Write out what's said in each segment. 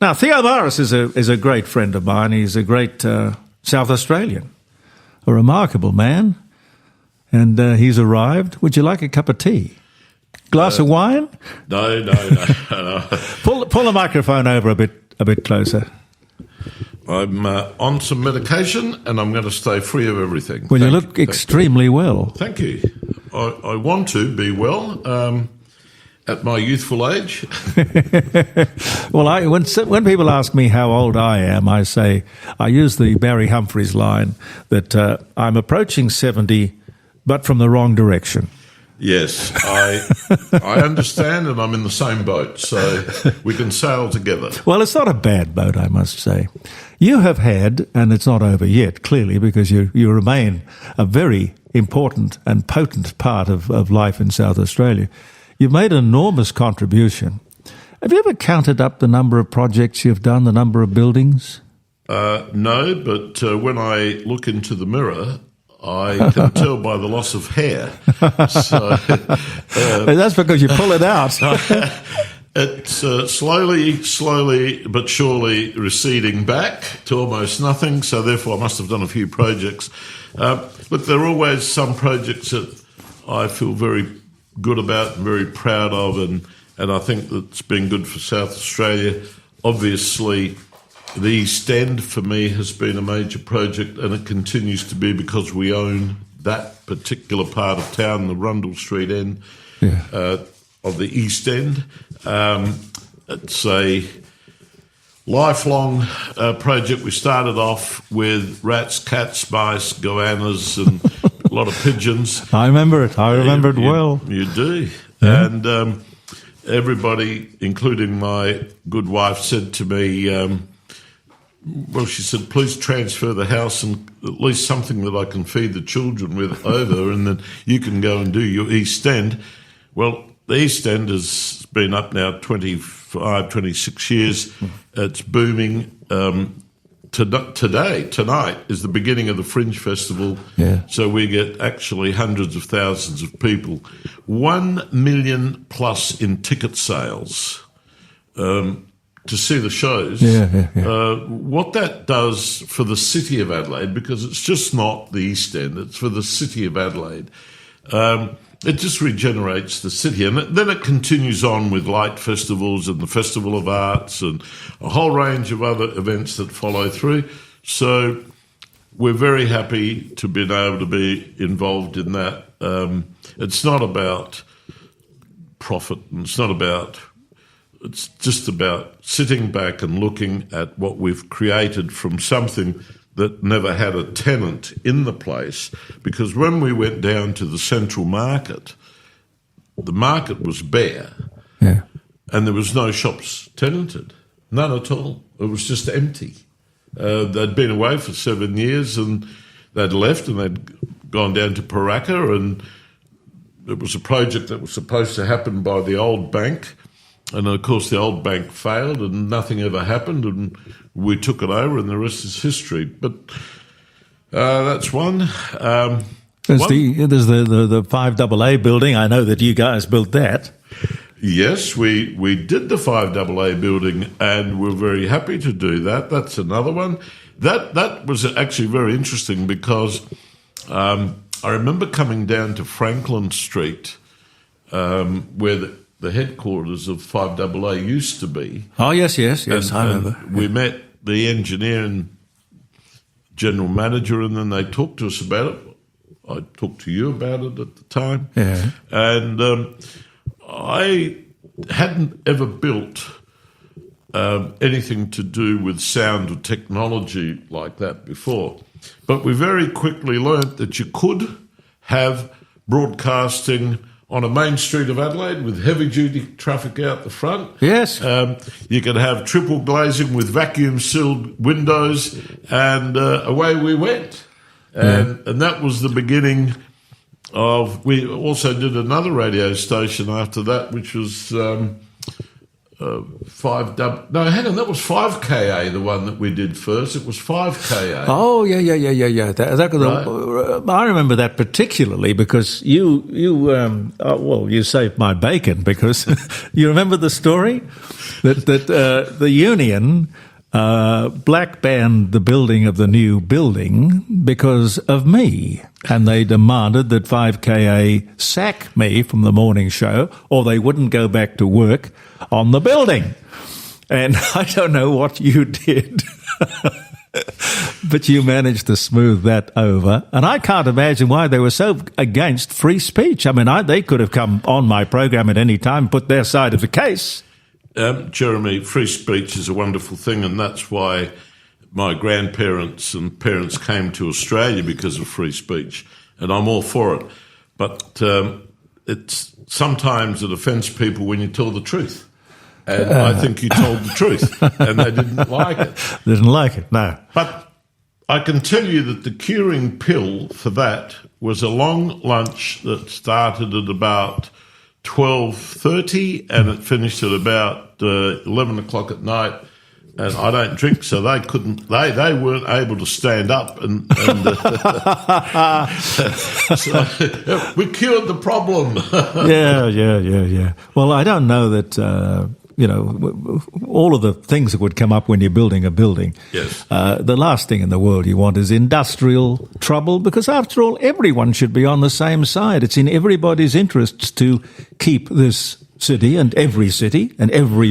Now, Theo Maris is a great friend of mine. He's a great South Australian, a remarkable man, and he's arrived. Would you like a cup of tea? Glass of wine? No. Pull the microphone over a bit closer. I'm on some medication, and I'm going to stay free of everything. Well, you look extremely well. Thank you. I want to be well at my youthful age. Well, when people ask me how old I am, I say I use the Barry Humphries line that I'm approaching 70, but from the wrong direction. Yes, I understand, and I'm in the same boat, so we can sail together. Well, it's not a bad boat, I must say. You have had, and it's not over yet, clearly, because you remain a very important and potent part of life in South Australia. You've made an enormous contribution. Have you ever counted up the number of projects you've done, the number of buildings? No, but when I look into the mirror, I can tell by the loss of hair. So, that's because you pull it out. It's slowly but surely receding back to almost nothing, so therefore I must have done a few projects. Look, there are always some projects that I feel very good about and very proud of, and I think that's been good for South Australia. Obviously, the East End, for me, has been a major project, and it continues to be because we own that particular part of town, the Rundle Street end of the East End. It's a lifelong project. We started off with rats, cats, mice, goannas, and a lot of pigeons. I remember it. I remember it well. You do. Yeah. And everybody, including my good wife, said to me, well, she said, please transfer the house and at least something that I can feed the children with over, and then you can go and do your East End. Well, the East End has been up now 25, 26 years. It's booming. Tonight is the beginning of the Fringe Festival. Yeah. So we get actually hundreds of thousands of people. 1 million plus in ticket sales. To see the shows, what that does for the city of Adelaide, because it's just not the East End, it's for the city of Adelaide. It just regenerates the city, and then it continues on with light festivals and the Festival of Arts and a whole range of other events that follow through. So we're very happy to be able to be involved in that. It's not about profit, and it's just about sitting back and looking at what we've created from something that never had a tenant in the place. Because when we went down to the central market, the market was bare, and there was no shops tenanted, none at all. It was just empty. They'd been away for 7 years, and they'd left, and they'd gone down to Paraka, and it was a project that was supposed to happen by the old bank. And, of course, the old bank failed and nothing ever happened, and we took it over, and the rest is history. But that's one. There's the 5AA building. I know that you guys built that. Yes, we did the 5AA building, and we're very happy to do that. That's another one. That was actually very interesting because I remember coming down to Franklin Street where the headquarters of 5AA used to be. Oh, yes, I remember. We met the engineer and general manager, and then they talked to us about it. I talked to you about it at the time. Yeah. And I hadn't ever built anything to do with sound or technology like that before. But we very quickly learnt that you could have broadcasting on a main street of Adelaide with heavy-duty traffic out the front. Yes. You could have triple glazing with vacuum-sealed windows, and away we went. And that was the beginning of... We also did another radio station after that, which was No, hang on, that was 5KA, the one that we did first. It was 5KA. Oh, yeah. I remember that particularly because you saved my bacon because you remember the story that the union black banned the building of the new building because of me, and they demanded that 5KA sack me from the morning show or they wouldn't go back to work on the building. And I don't know what you did, but you managed to smooth that over. And I can't imagine why they were so against free speech. I mean, they could have come on my program at any time and put their side of the case. Jeremy, free speech is a wonderful thing, and that's why my grandparents and parents came to Australia, because of free speech, and I'm all for it. But sometimes it offends people when you tell the truth. And I think you told the truth, and they didn't like it. Didn't like it, no. But I can tell you that the curing pill for that was a long lunch that started at about 12:30 and it finished at about 11 o'clock at night. And I don't drink, so they couldn't. They weren't able to stand up, and so we cured the problem. Yeah. Well, I don't know that all of the things that would come up when you're building a building. Yes. The last thing in the world you want is industrial trouble, because after all, everyone should be on the same side. It's in everybody's interests to keep this city and every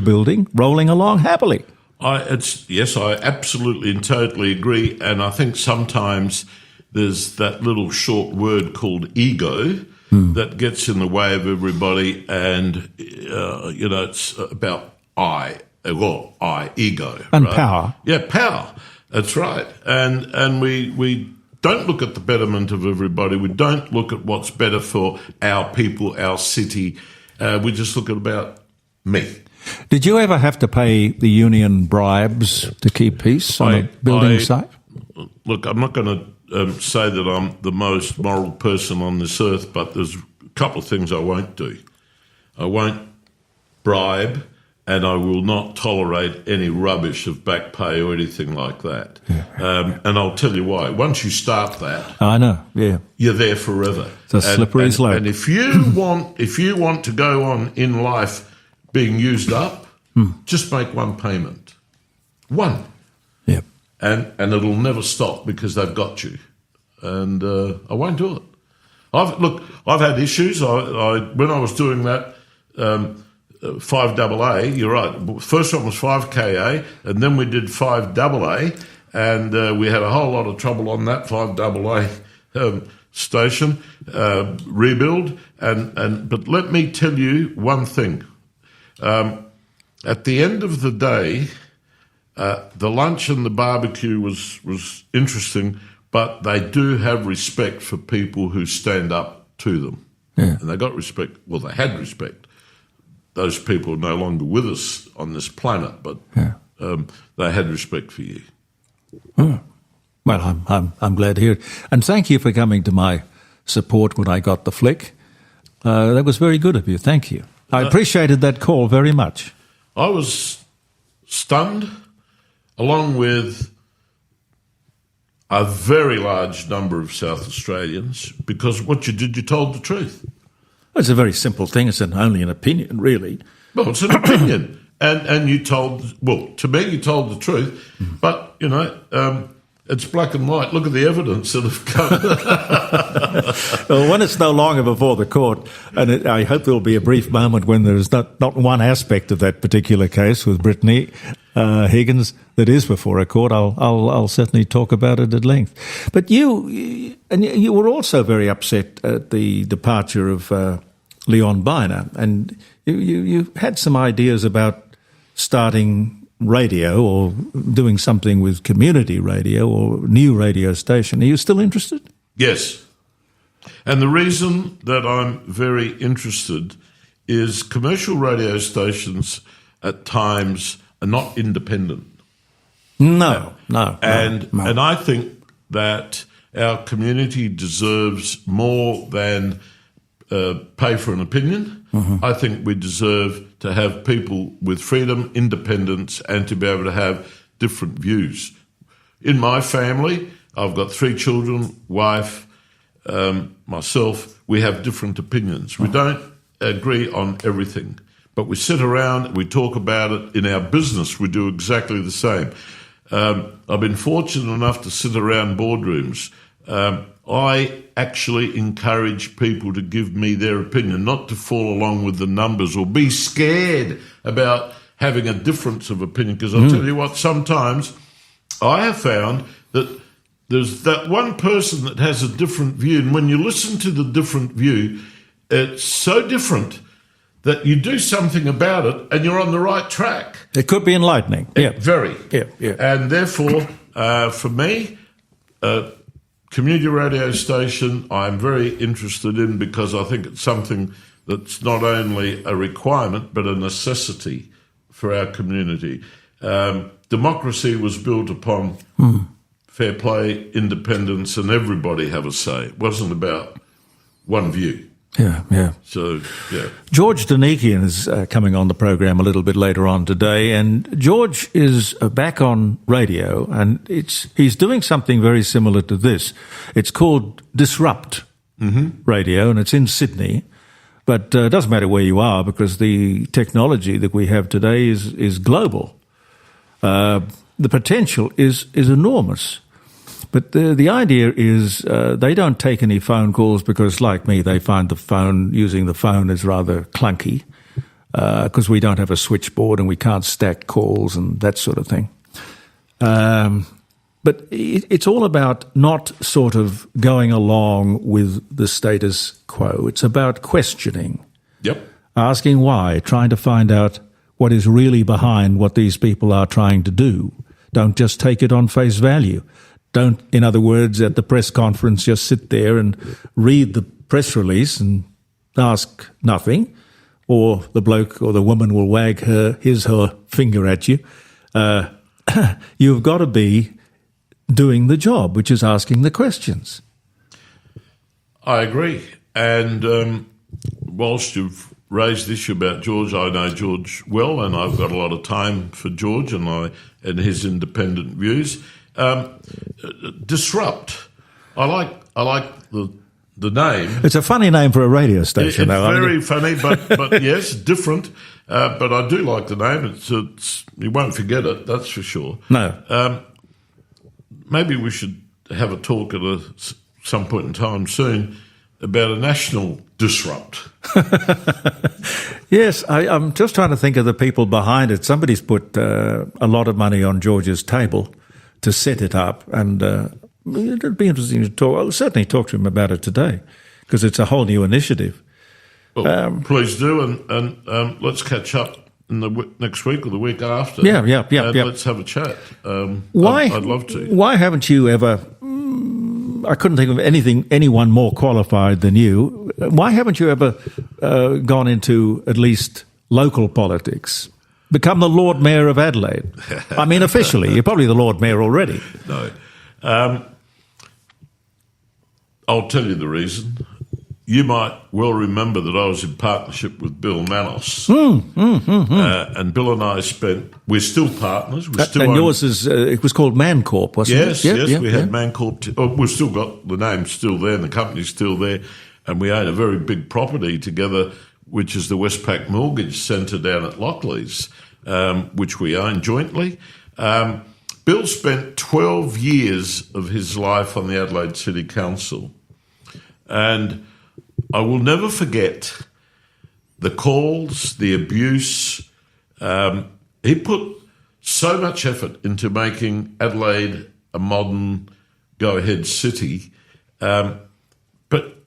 building rolling along happily. Yes, I absolutely and totally agree. And I think sometimes there's that little short word called ego that gets in the way of everybody. And, it's about ego. And right? power. Yeah, power. That's right. And we don't look at the betterment of everybody. We don't look at what's better for our people, our city. We just look at about me. Did you ever have to pay the union bribes to keep peace on a building site? Look, I'm not going to say that I'm the most moral person on this earth, but there's a couple of things I won't do. I won't bribe, and I will not tolerate any rubbish of back pay or anything like that. Yeah. And I'll tell you why. Once you start that, I know, yeah, you're there forever. It's a slippery slope. And if you want to go on in life being used up, just make one payment. One. Yep. And it'll never stop because they've got you. And I won't do it. I've had issues. When I was doing that 5AA, you're right. First one was 5KA, and then we did 5AA, and we had a whole lot of trouble on that 5AA station rebuild. But let me tell you one thing. At the end of the day, the lunch and the barbecue was interesting, but they do have respect for people who stand up to them. Yeah. And they got respect. Well, they had respect. Those people are no longer with us on this planet, but they had respect for you. Oh. Well, I'm glad to hear it. And thank you for coming to my support when I got the flick. That was very good of you. Thank you. I appreciated that call very much. I was stunned, along with a very large number of South Australians, because what you did, you told the truth. It's a very simple thing. It's only an opinion, really. Well, it's an opinion. And you told, to me, you told the truth. But, it's black and white. Look at the evidence that have come. Well, when it's no longer before the court, and I hope there will be a brief moment when there is not one aspect of that particular case with Brittany Higgins that is before a court, I'll certainly talk about it at length. But you were also very upset at the departure of Leon Biner, and you had some ideas about starting radio or doing something with community radio or new radio station. Are you still interested? Yes. And the reason that I'm very interested is commercial radio stations at times are not independent. No. And I think that our community deserves more than pay for an opinion. I think we deserve to have people with freedom, independence, and to be able to have different views. In my family, I've got 3 children, wife, myself. We have different opinions. We don't agree on everything, but we sit around, we talk about it. In our business, we do exactly the same. I've been fortunate enough to sit around boardrooms. I actually encourage people to give me their opinion, not to fall along with the numbers or be scared about having a difference of opinion, because I'll tell you what, sometimes I have found that there's that one person that has a different view, and when you listen to the different view, it's so different that you do something about it and you're on the right track. It could be enlightening. Yeah. Very. Yeah. And therefore, for me, community radio station I'm very interested in, because I think it's something that's not only a requirement but a necessity for our community. Democracy was built upon fair play, independence, and everybody have a say. It wasn't about one view. Yeah. So, yeah. George Danikian is coming on the program a little bit later on today, and George is back on radio, and he's doing something very similar to this. It's called Disrupt Radio, and it's in Sydney, but it doesn't matter where you are, because the technology that we have today is global. The potential is enormous. But the idea is they don't take any phone calls because, like me, they find using the phone is rather clunky because we don't have a switchboard and we can't stack calls and that sort of thing. But it's all about not sort of going along with the status quo. It's about questioning. Yep. Asking why, trying to find out what is really behind what these people are trying to do. Don't just take it on face value. Don't, in other words, at the press conference, just sit there and read the press release and ask nothing, or the bloke or the woman will wag her finger at you. You've got to be doing the job, which is asking the questions. I agree. And whilst you've raised the issue about George, I know George well, and I've got a lot of time for George and his independent views. Disrupt. I like the name. It's a funny name for a radio station. It's very funny, but yes, different. But I do like the name. It's you won't forget it. That's for sure. No. Maybe we should have a talk at some point in time soon about a national disrupt. Yes, I'm just trying to think of the people behind it. Somebody's put a lot of money on George's table to set it up, and it'd be interesting to talk. I'll certainly talk to him about it today, because it's a whole new initiative. Well, please do, and let's catch up in the next week or the week after. Yeah. Let's have a chat. I'd love to. Why haven't you ever? I couldn't think of anyone more qualified than you. Why haven't you ever gone into at least local politics? Become the Lord Mayor of Adelaide. I mean, officially, you're probably the Lord Mayor already. No. I'll tell you the reason. You might well remember that I was in partnership with Bill Manos. And Bill and I we're still partners. And yours is, it was called Mancorp, wasn't it? Yes, we had Mancorp. We've still got the name still there and the company's still there. And we own a very big property together, which is the Westpac Mortgage Centre down at Lockleys, which we own jointly. Bill spent 12 years of his life on the Adelaide City Council. And I will never forget the calls, the abuse. He put so much effort into making Adelaide a modern, go-ahead city. But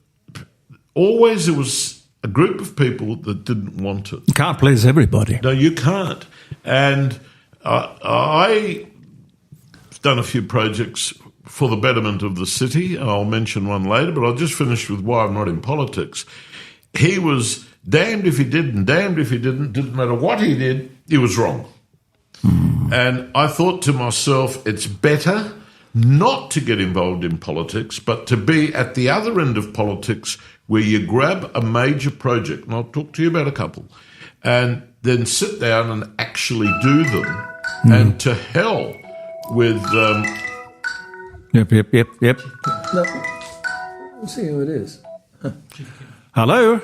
always there was a group of people that didn't want it. You can't please everybody. No, you can't. And I've done a few projects for the betterment of the city. I'll mention one later, but I'll just finish with why I'm not in politics. He was damned if he did and damned if he didn't. Didn't matter what he did, he was wrong. And I thought to myself, it's better not to get involved in politics, but to be at the other end of politics where you grab a major project, and I'll talk to you about a couple, and then sit down and actually do them, and to hell with... Yep. No. Let's see who it is. Hello?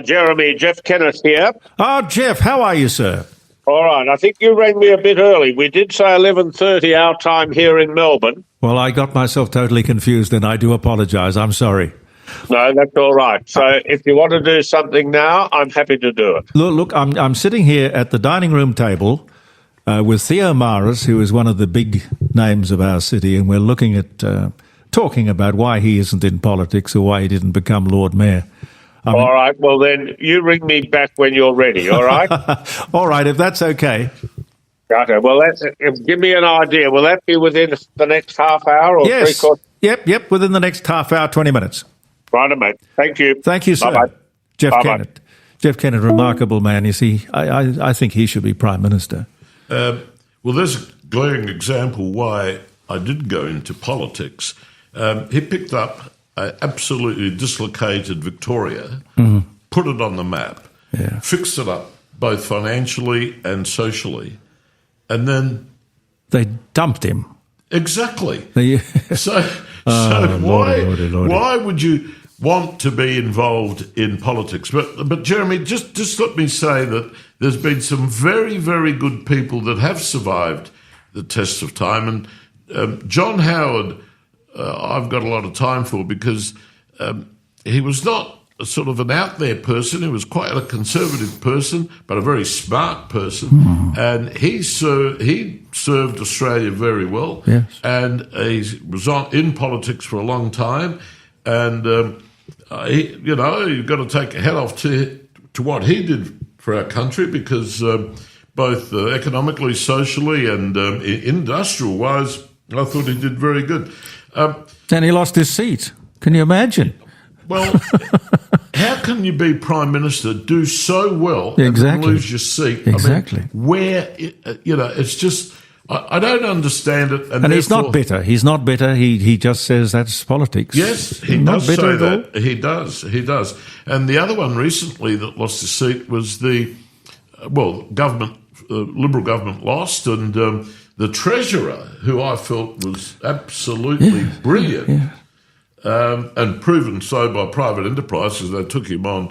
Jeremy, Jeff Kenneth here. Oh, Jeff, how are you, sir? All right, I think you rang me a bit early. We did say 11:30 our time here in Melbourne. Well, I got myself totally confused, and I do apologise. I'm sorry. No, that's all right. So if you want to do something now, I'm happy to do it. Look, I'm sitting here at the dining room table with Theo Maris, who is one of the big names of our city, and we're looking at talking about why he isn't in politics or why he didn't become Lord Mayor. All right, well then, you ring me back when you're ready, all right? All right, if that's okay. Okay, well, give me an idea. Will that be within the next half hour or yes. 3/4? Yep, within the next half hour, 20 minutes. Right, mate. Thank you. Thank you, sir. Bye-bye. Jeff Bye-bye. Kennett. Jeff Kennett, remarkable man. You see, I think he should be Prime Minister. well, there's a glaring example why I did go into politics. He picked up absolutely dislocated Victoria, put it on the map, fixed it up both financially and socially, and then... They dumped him. Exactly. So Lordy. why would you want to be involved in politics? But Jeremy, just let me say that there's been some very, very good people that have survived the test of time, and John Howard... I've got a lot of time for because he was not a sort of an out there person. He was quite a conservative person, but a very smart person. And he served Australia very well. Yes. And he was in politics for a long time. And, you've got to take a hat off to what he did for our country because both economically, socially and industrial-wise, I thought he did very good. And he lost his seat. Can you imagine? Well, how can you be Prime Minister, do so well, exactly. and lose your seat? Exactly. I mean, it's just, I don't understand it. And he's not bitter. He's not bitter. He just says that's politics. Yes, he not does bitter say at all. that. He does. And the other one recently that lost his seat was the Liberal government lost, and the Treasurer, who I felt was absolutely brilliant, and proven so by private enterprises, they took him on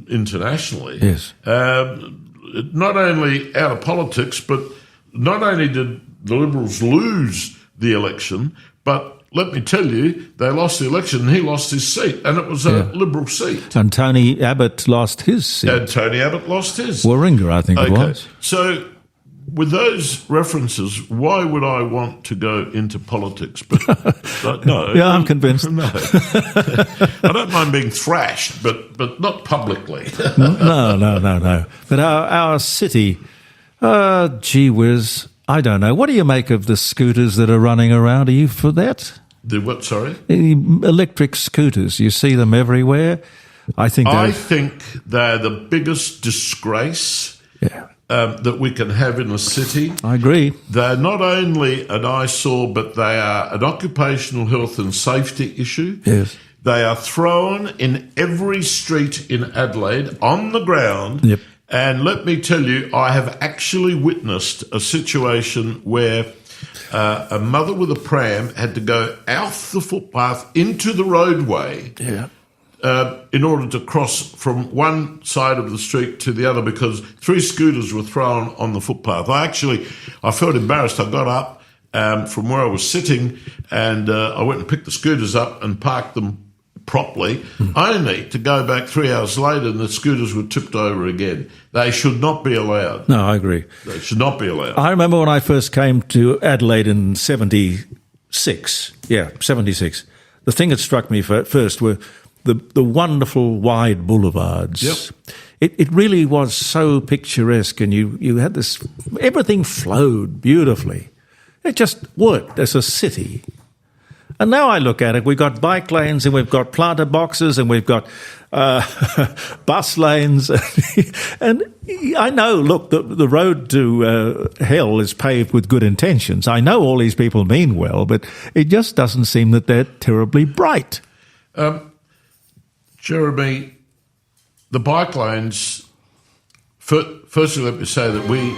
internationally. Yes. Not only out of politics, but not only did the Liberals lose the election, but let me tell you, they lost the election and he lost his seat, and it was a Liberal seat. And Tony Abbott lost his seat. Warringah, I think it was. So with those references, why would I want to go into politics? But no. Yeah, I'm convinced. No. I don't mind being thrashed, but not publicly. No. But our city, gee whiz, I don't know. What do you make of the scooters that are running around? Are you for that? The what, sorry? Electric scooters. You see them everywhere. I think they're the biggest disgrace that we can have in a city. I agree. They're not only an eyesore, but they are an occupational health and safety issue. Yes. They are thrown in every street in Adelaide on the ground. Yep. And let me tell you, I have actually witnessed a situation where a mother with a pram had to go off the footpath into the roadway in order to cross from one side of the street to the other because 3 scooters were thrown on the footpath. I felt embarrassed. I got up from where I was sitting and I went and picked the scooters up and parked them properly, only to go back 3 hours later and the scooters were tipped over again. They should not be allowed. No, I agree. They should not be allowed. I remember when I first came to Adelaide in 76. Yeah, 76. The thing that struck me first were the wonderful wide boulevards. Yep. It really was so picturesque, and you had this, everything flowed beautifully. It just worked as a city. And now I look at it, we've got bike lanes and we've got planter boxes and we've got bus lanes. And I know, look, the road to hell is paved with good intentions. I know all these people mean well, but it just doesn't seem that they're terribly bright. Jeremy, the bike lanes, firstly let me say that we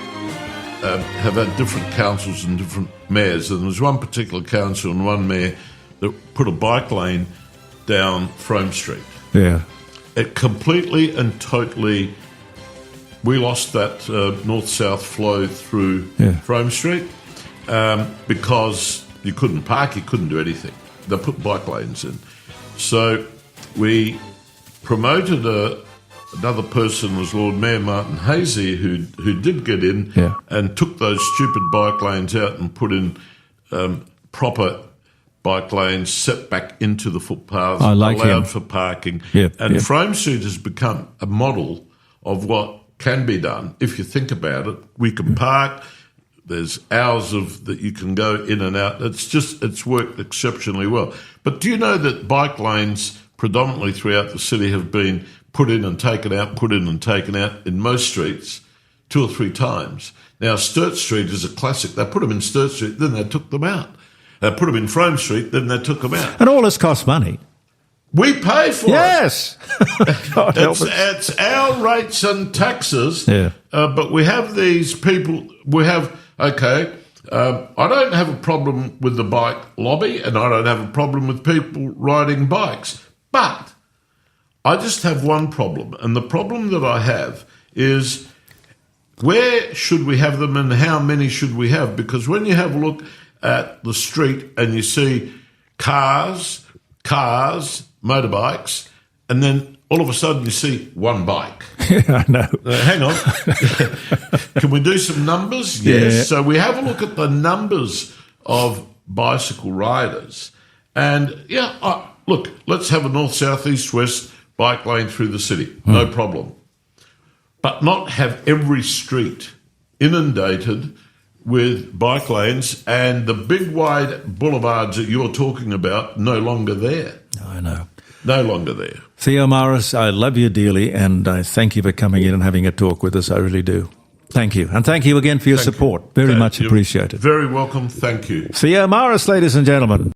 have had different councils and different mayors, and there was one particular council and one mayor that put a bike lane down Frome Street. Yeah. It completely and totally, we lost that north-south flow through Frome Street because you couldn't park, you couldn't do anything. They put bike lanes in. So we promoted another person, was Lord Mayor Martin Hazy, who did get in and took those stupid bike lanes out and put in proper bike lanes set back into the footpaths, allowed for parking. Frome Street has become a model of what can be done. If you think about it, we can park. There's hours that you can go in and out. It's worked exceptionally well. But do you know that bike lanes predominantly throughout the city have been put in and taken out, put in and taken out in most streets 2 or 3 times? Now, Sturt Street is a classic. They put them in Sturt Street, then they took them out. They put them in Frome Street, then they took them out. And all this costs money. We pay for it. Yes. It's our rates and taxes. But we have these people, I don't have a problem with the bike lobby and I don't have a problem with people riding bikes. But I just have one problem. And the problem that I have is where should we have them and how many should we have? Because when you have a look at the street and you see cars, motorbikes, and then all of a sudden you see one bike. I know. Hang on. Can we do some numbers? Yes. Yeah. So we have a look at the numbers of bicycle riders. And, look, let's have a north, south, east, west bike lane through the city. No problem. But not have every street inundated with bike lanes and the big wide boulevards that you're talking about no longer there. I know. No longer there. Theo Maris, I love you dearly and I thank you for coming in and having a talk with us. I really do. Thank you. And thank you again for your support. Very much appreciated. Very welcome. Thank you. Theo Maris, ladies and gentlemen.